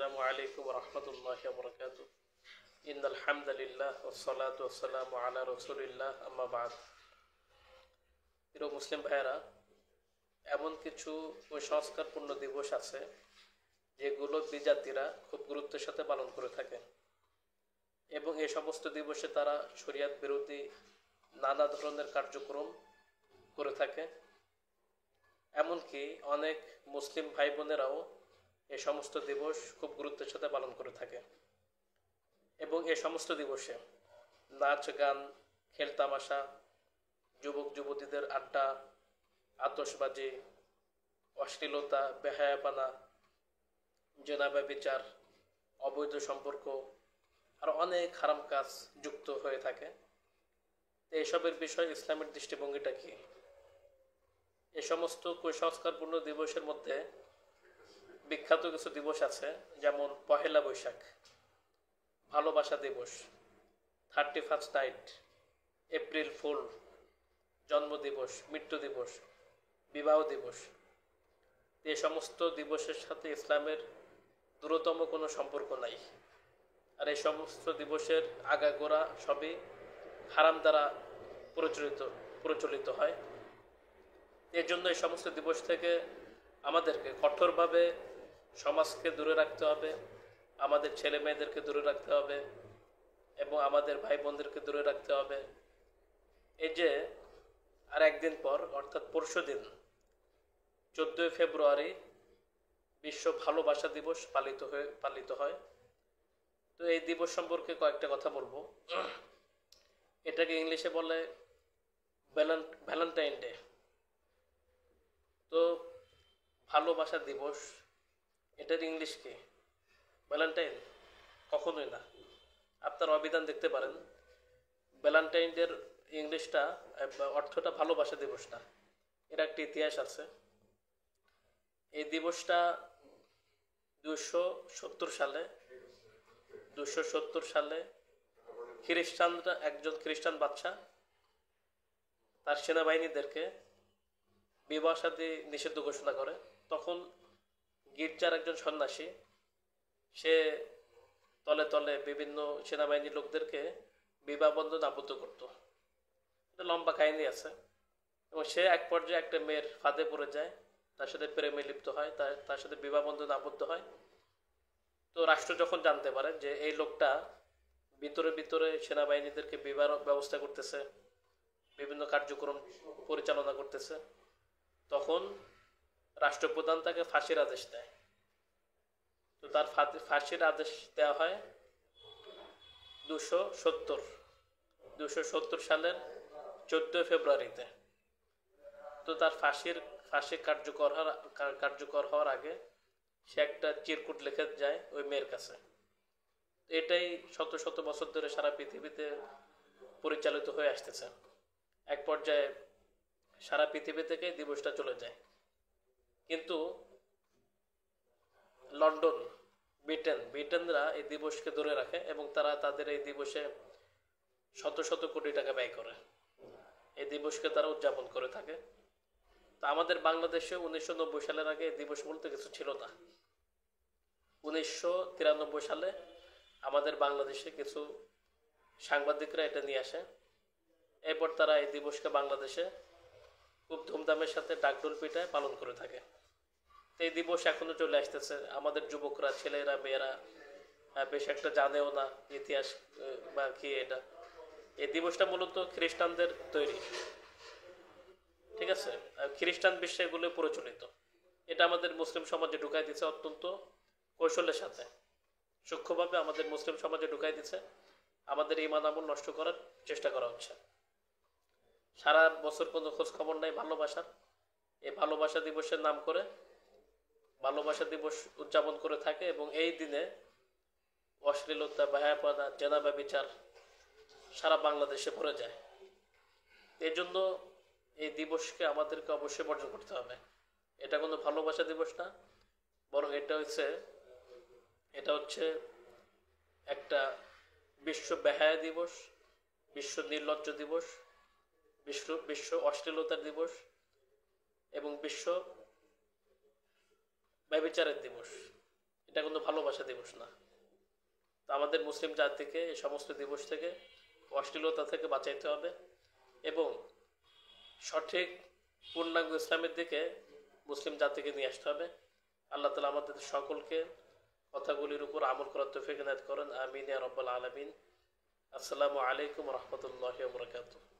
আসসালামু আলাইকুম রহমতুল্লাহি ওয়া বারাকাতুহু। ইন্নাল হামদালিল্লাহ ওয়াসসালাতু ওয়াসসালামু আলা রাসূলিল্লাহ আম্মা বাদ। প্রিয় মুসলিম ভাইয়েরা, এমন কিছু কুসংস্কারপূর্ণ দিবস আছে যেগুলো বিজাতিরা খুব গুরুত্বের সাথে পালন করে থাকে এবং এই সমস্ত দিবসে তারা শরিয়ত বিরোধী নানা ধরনের কার্যক্রম করে থাকে। এমনকি অনেক মুসলিম ভাই বোনেরাও এই সমস্ত দিবস খুব গুরুত্বের সাথে পালন করে থাকে এবং এই সমস্ত দিবসে নাচ গান, খেলতামাশা, যুবক যুবতীদের আড্ডা, আতশবাজি, অশ্লীলতা, বেহায়াপানা, জেনা ব্যভিচার, অবৈধ সম্পর্ক আর অনেক হারাম কাজ যুক্ত হয়ে থাকে। এসবের বিষয়ে ইসলামের দৃষ্টিভঙ্গিটা কি? এ সমস্ত কুসংস্কারপূর্ণ দিবসের মধ্যে বিখ্যাত কিছু দিবস আছে, যেমন পহেলা বৈশাখ, ভালোবাসা দিবস, 31st নাইট, এপ্রিল ফুল, জন্ম দিবস, মৃত্যু দিবস, বিবাহ দিবস। এই সমস্ত দিবসের সাথে ইসলামের দূরতম কোনো সম্পর্ক নাই। আর এই সমস্ত দিবসের আগাগোড়া সবই হারাম দ্বারা প্রচলিত হয়। এর জন্য এই সমস্ত দিবস থেকে আমাদেরকে কঠোরভাবে সমাজকে দূরে রাখতে হবে, আমাদের ছেলে মেয়েদেরকে দূরে রাখতে হবে এবং আমাদের ভাই বোনদেরকে দূরে রাখতে হবে। এই যে আর একদিন পর, অর্থাৎ পরশুদিন 14 ফেব্রুয়ারি বিশ্ব ভালোবাসা দিবস পালিত হয়। তো এই দিবস সম্পর্কে কয়েকটা কথা বলবো। এটাকে ইংলিশে বলে ভ্যালেন্টাইন ডে। তো ভালোবাসা দিবস, এটার ইংলিশ কি? ভ্যালেন্টাইন? কখনোই না। আপনার অভিধান দেখতে পারেন, ভ্যালেন্টাইন ডের ইংলিশটা অর্থটা ভালোবাসা দিবস না। এর একটা ইতিহাস আছে। এই দিবসটা 270 সালে খ্রিস্টানরা, একজন খ্রিস্টান বাদশাহ তার সেনাবাহিনীদেরকে বিবাহ শাদী নিষিদ্ধ ঘোষণা করে। তখন গির্জার একজন সন্ন্যাসী, সে তলে তলে বিভিন্ন সেনাবাহিনীর লোকদেরকে বিবাহ বন্ধন আবদ্ধ করত। এটা লম্বা কাহিনী আছে। এবং সে এক পর্যায়ে একটা মেয়ের ফাঁদে পড়ে যায়, তার সাথে প্রেমে লিপ্ত হয়, তার সাথে বিবাহ বন্ধন আবদ্ধ হয়। তো রাষ্ট্র যখন জানতে পারে যে এই লোকটা ভিতরে সেনাবাহিনীদেরকে বিবাহ ব্যবস্থা করতেছে, বিভিন্ন কার্যক্রম পরিচালনা করতেছে, তখন রাষ্ট্রপ্রধান তাকে ফাঁসির আদেশ দেয়। তো তার ফাঁসির আদেশ দেওয়া হয় 270 সালের 14 ফেব্রুয়ারিতে। তো তার ফাঁসি কার্যকর হওয়ার আগে সে একটা চিরকুট লিখে যায় ওই মেয়ের কাছে। এটাই শত বছর ধরে সারা পৃথিবীতে পরিচালিত হয়ে আসতেছে। এক পর্যায়ে সারা পৃথিবী থেকে দিবসটা চলে যায়। কিন্তু লন্ডন, ব্রিটেনরা এই দিবসকে ধরে রাখে এবং তারা তাদের এই দিবসে শত কোটি টাকা ব্যয় করে। এই দিবসকে তারা উদযাপন করে থাকে। তা আমাদের বাংলাদেশে 1990 সালের আগে এই দিবস বলতে কিছু ছিল না। 1993 সালে আমাদের বাংলাদেশে কিছু সাংবাদিকরা এটা নিয়ে আসে। এরপর তারা এই দিবসকে বাংলাদেশে খুব ধুমধামের সাথে ডাকডোল পিটায় পালন করে থাকে। এই দিবস এখনো চলে আসতেছে। আমাদের যুবকরা, ছেলেরা, মেয়েরা বেশ একটা জানেও না ইতিহাস বা কি এটা। এই দিবসটা মূলত খ্রিস্টানদের তৈরি, ঠিক আছে? খ্রিস্টান বিশ্বে এগুলো প্রচলিত। এটা আমাদের মুসলিম সমাজে ঢুকাই দিচ্ছে অত্যন্ত কৌশলের সাথে, সূক্ষ্মভাবে আমাদের মুসলিম সমাজে ঢুকাই দিচ্ছে। আমাদের ঈমান আমল নষ্ট করার চেষ্টা করা হচ্ছে। সারা বছর কোনো খোঁজ খবর নাই ভালোবাসার। এই ভালোবাসা দিবসের নাম করে ভালোবাসা দিবস উদযাপন করে থাকে এবং এই দিনে অশ্লীলতা, বেহায়াপনা, জেনা ব্যভিচার সারা বাংলাদেশে ভরে যায়। এই জন্য এই দিবসকে আমাদেরকে অবশ্যই বর্জন করতে হবে। এটা কোনো ভালোবাসা দিবস না, বরং এটা হচ্ছে একটা বিশ্ব বেহায়া দিবস, বিশ্ব নির্লজ্জ দিবস, বিশ্ব অশ্লীলতার দিবস এবং বিশ্ব ব্যভিচারের দিবস। এটা কিন্তু ভালোবাসা দিবস না। তো আমাদের মুসলিম জাতিকে এই সমস্ত দিবস থেকে, অশ্লীলতা থেকে বাঁচাইতে হবে এবং সঠিক পূর্ণাঙ্গ ইসলামের দিকে মুসলিম জাতিকে নিয়ে আসতে হবে। আল্লাহ তাআলা আমাদের সকলকে কথাগুলির উপর আমল করার তৌফিক এনায়েত করেন। আমিন ইয়া রাব্বাল আলামিন। আসসালামু আলাইকুম ওয়া রাহমাতুল্লাহি ওয়া বারাকাতুহু।